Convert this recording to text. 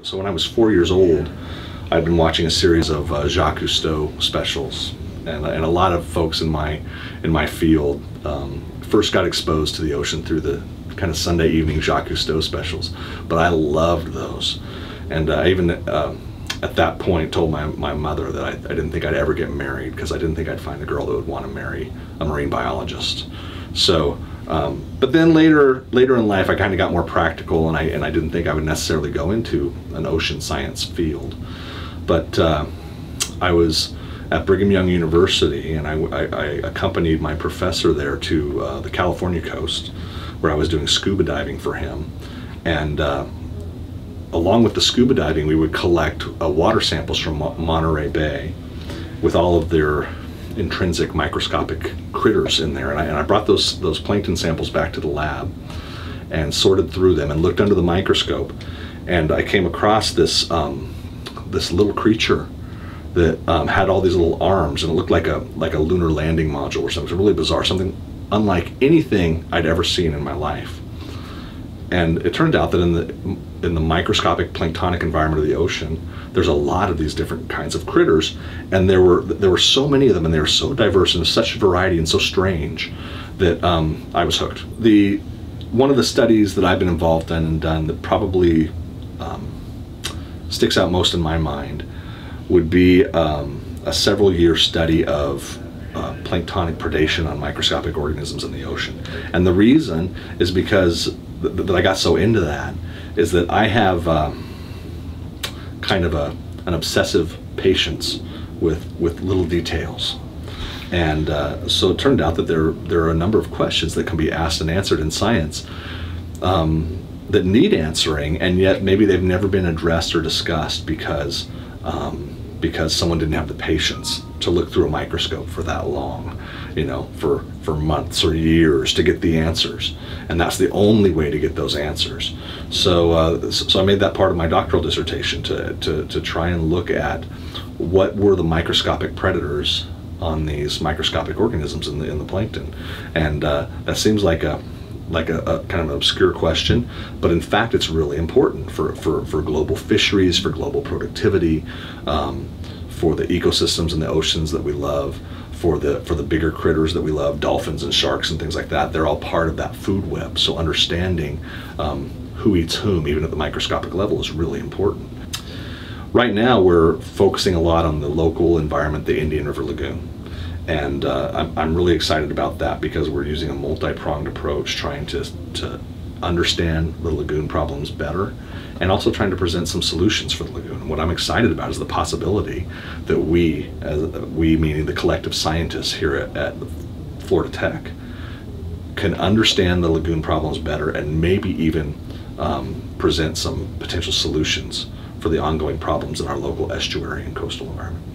So when I was 4 years old, I'd been watching a series of Jacques Cousteau specials, and a lot of folks in my field first got exposed to the ocean through the kind of Sunday evening Jacques Cousteau specials. But I loved those, and I even at that point told my mother that I didn't think I'd ever get married because I didn't think I'd find a girl that would want to marry a marine biologist. So. But then later in life, I kind of got more practical, and I didn't think I would necessarily go into an ocean science field. But I was at Brigham Young University, and I accompanied my professor there to the California coast, where I was doing scuba diving for him. And along with the scuba diving, we would collect water samples from Monterey Bay with all of their intrinsic microscopic critters in there, and I brought those plankton samples back to the lab and sorted through them and looked under the microscope, and I came across this this little creature that had all these little arms, and it looked like a lunar landing module or something. It was really bizarre, something unlike anything I'd ever seen in my life. And it turned out that in the microscopic planktonic environment of the ocean, there's a lot of these different kinds of critters, and there were so many of them, and they were so diverse and such variety and so strange that I was hooked. One of the studies that I've been involved in and done that probably sticks out most in my mind would be a several-year study of planktonic predation on microscopic organisms in the ocean. And the reason is because that I got so into that is that I have kind of an obsessive patience with little details. And so it turned out that there are a number of questions that can be asked and answered in science that need answering, and yet maybe they've never been addressed or discussed because someone didn't have the patience to look through a microscope for that long, you know, for months or years to get the answers. And that's the only way to get those answers. So so I made that part of my doctoral dissertation to try and look at what were the microscopic predators on these microscopic organisms in the plankton. And that seems like a kind of an obscure question, but in fact it's really important for global fisheries, for global productivity, for the ecosystems in the oceans that we love, for the bigger critters that we love, dolphins and sharks and things like that. They're all part of that food web. So understanding who eats whom, even at the microscopic level, is really important. Right now we're focusing a lot on the local environment, the Indian River Lagoon. And I'm really excited about that because we're using a multi-pronged approach, trying to understand the lagoon problems better, and also trying to present some solutions for the lagoon. And what I'm excited about is the possibility that we meaning the collective scientists here at Florida Tech, can understand the lagoon problems better and maybe even present some potential solutions for the ongoing problems in our local estuary and coastal environment.